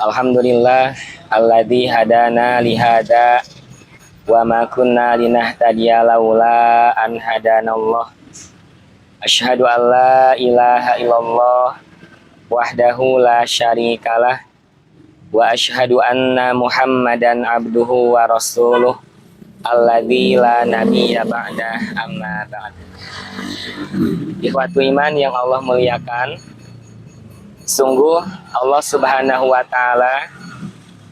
Alhamdulillah alladzi hadana lihada wa ma kunna linahtadiya laula an hadanallah. Asyhadu an la ilaha illallah wahdahu la syarikalah wa asyhadu anna Muhammadan abduhu wa rasuluh alladzi la nabiyya ba'dah, amma ba'd. Ikhwatu iman yang Allah muliakan, sungguh Allah Subhanahu wa Ta'ala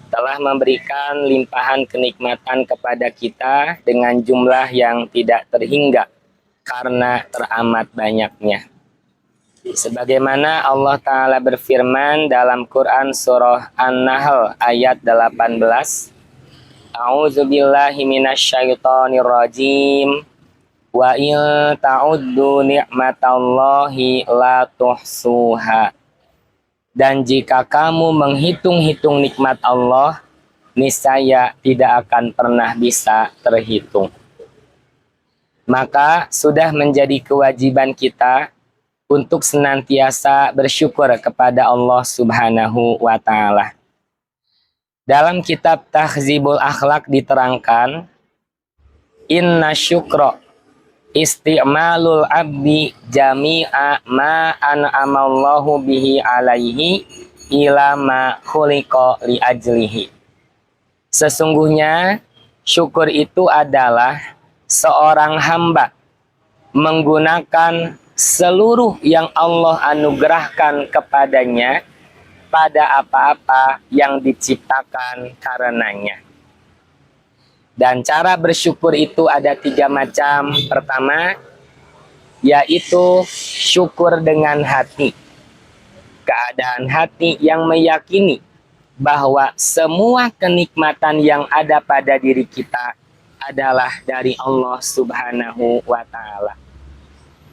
telah memberikan limpahan kenikmatan kepada kita dengan jumlah yang tidak terhingga karena teramat banyaknya. Sebagaimana Allah Ta'ala berfirman dalam Quran surah An-Nahl ayat 18, A'udzubillahi minasyaitonirrajim, wa in ta'uddu ni'matallahi la tuhsuha. Dan jika kamu menghitung-hitung nikmat Allah, niscaya tidak akan pernah bisa terhitung. Maka sudah menjadi kewajiban kita untuk senantiasa bersyukur kepada Allah Subhanahu wa Ta'ala. Dalam kitab Tahzibul Akhlaq diterangkan, inna syukra isti'malul abdi jami'a ma an'amallahu bihi alaihi ila ma khuliqa li ajlihi. Sesungguhnya syukur itu adalah seorang hamba menggunakan seluruh yang Allah anugerahkan kepadanya pada apa-apa yang diciptakan karenanya. Dan cara bersyukur itu ada 3 macam. Pertama, yaitu syukur dengan hati. Keadaan hati yang meyakini bahwa semua kenikmatan yang ada pada diri kita adalah dari Allah Subhanahu wa Ta'ala.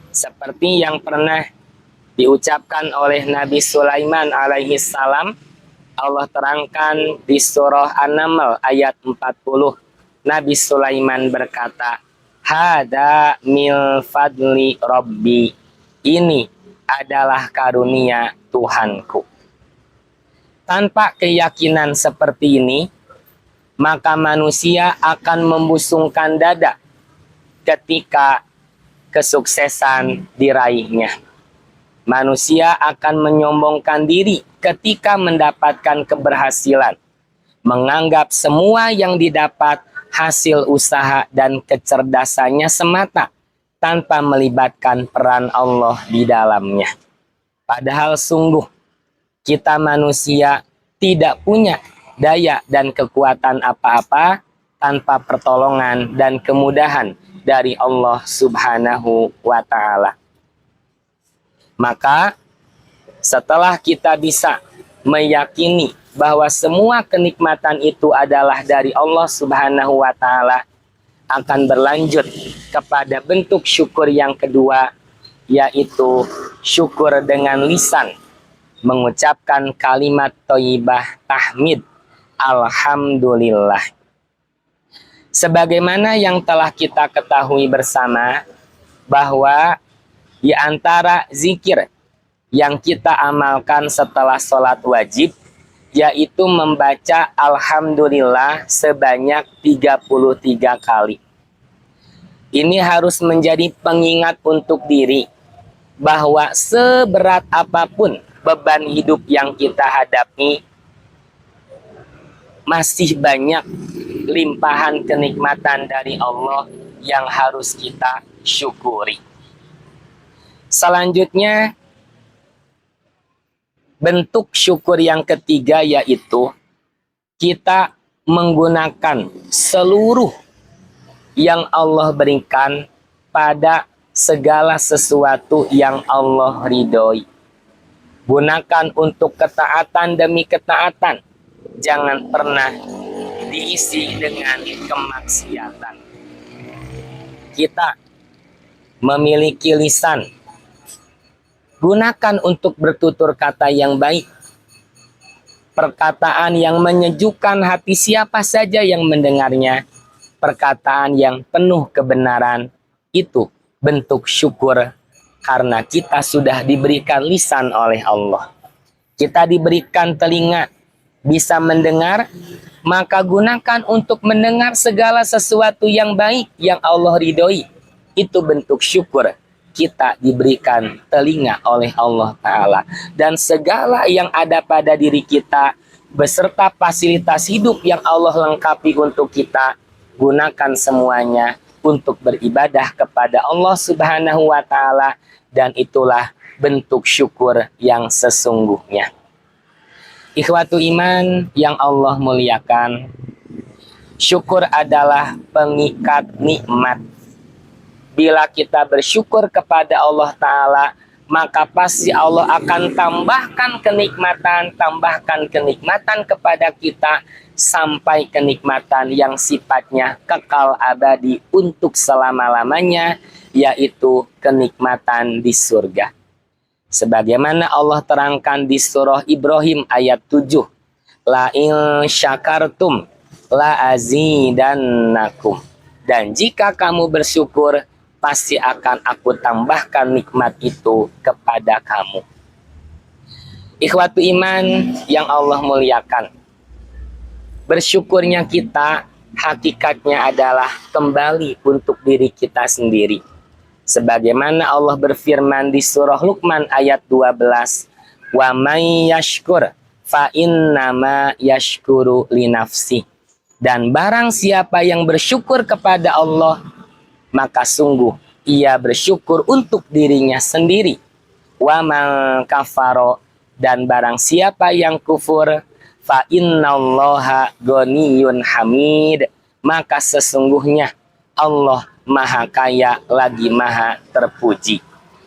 Seperti yang pernah diucapkan oleh Nabi Sulaiman alaihi salam, Allah terangkan di surah An-Naml ayat 40. Nabi Sulaiman berkata, hada mil fadli rabbi, ini adalah karunia Tuhanku. Tanpa keyakinan seperti ini, maka manusia akan membusungkan dada ketika kesuksesan diraihnya. Manusia akan menyombongkan diri ketika mendapatkan keberhasilan, menganggap semua yang didapat hasil usaha dan kecerdasannya semata tanpa melibatkan peran Allah di dalamnya. Padahal sungguh kita manusia tidak punya daya dan kekuatan apa-apa tanpa pertolongan dan kemudahan dari Allah Subhanahu wa Ta'ala. Maka setelah kita bisa meyakini bahwa semua kenikmatan itu adalah dari Allah Subhanahu wa Ta'ala, akan berlanjut kepada bentuk syukur yang kedua, yaitu syukur dengan lisan, mengucapkan kalimat thayyibah tahmid, alhamdulillah. Sebagaimana yang telah kita ketahui bersama, bahwa di antara zikir yang kita amalkan setelah sholat wajib, yaitu membaca alhamdulillah sebanyak 33 kali. Ini harus menjadi pengingat untuk diri bahwa seberat apapun beban hidup yang kita hadapi, masih banyak limpahan kenikmatan dari Allah yang harus kita syukuri. Selanjutnya, bentuk syukur yang ketiga yaitu kita menggunakan seluruh yang Allah berikan pada segala sesuatu yang Allah ridhoi. Gunakan untuk ketaatan demi ketaatan. Jangan pernah diisi dengan kemaksiatan. Kita memiliki lisan. Gunakan untuk bertutur kata yang baik. Perkataan yang menyejukkan hati siapa saja yang mendengarnya. Perkataan yang penuh kebenaran. Itu bentuk syukur karena kita sudah diberikan lisan oleh Allah. Kita diberikan telinga, bisa mendengar, maka gunakan untuk mendengar segala sesuatu yang baik yang Allah ridhoi. Itu bentuk syukur. Kita diberikan telinga oleh Allah Ta'ala. Dan segala yang ada pada diri kita beserta fasilitas hidup yang Allah lengkapi untuk kita, gunakan semuanya untuk beribadah kepada Allah Subhanahu wa Ta'ala, dan itulah bentuk syukur yang sesungguhnya. Ikhwatu iman yang Allah muliakan, syukur adalah pengikat nikmat. Bila kita bersyukur kepada Allah Ta'ala, maka pasti Allah akan tambahkan kenikmatan kepada kita, sampai kenikmatan yang sifatnya kekal abadi untuk selama-lamanya, yaitu kenikmatan di surga. Sebagaimana Allah terangkan di surah Ibrahim ayat 7, la in syakartum la azidannakum. Dan jika kamu bersyukur, pasti akan aku tambahkan nikmat itu kepada kamu. Ikhwatu iman yang Allah muliakan, bersyukurnya kita hakikatnya adalah kembali untuk diri kita sendiri. Sebagaimana Allah berfirman di surah Luqman ayat 12, wa may yashkur fa innama yashkuru li nafsi. Dan barang siapa yang bersyukur kepada Allah, maka sungguh ia bersyukur untuk dirinya sendiri. Wa man kafaro, dan barang siapa yang kufur, fa innallaha ghaniyun hamid, maka sesungguhnya Allah maha kaya lagi maha terpuji.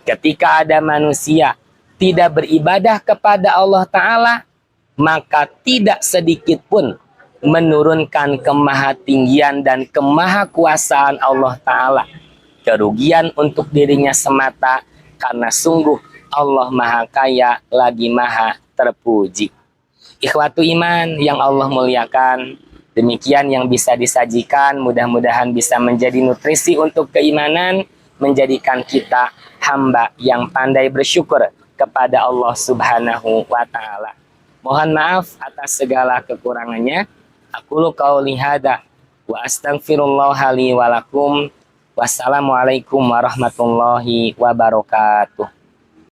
Ketika ada manusia tidak beribadah kepada Allah Ta'ala, maka tidak sedikit pun menurunkan kemahatinggian dan kemahakuasaan Allah Ta'ala. Kerugian untuk dirinya semata, karena sungguh Allah maha kaya lagi maha terpuji. Ikhwatu iman yang Allah muliakan, demikian yang bisa disajikan, mudah-mudahan bisa menjadi nutrisi untuk keimanan, menjadikan kita hamba yang pandai bersyukur kepada Allah Subhanahu wa Ta'ala. Mohon maaf atas segala kekurangannya. Aqulu qauli hadza wa astaghfirullah li wa lakum. Wassalamualaikum warahmatullahi wabarakatuh.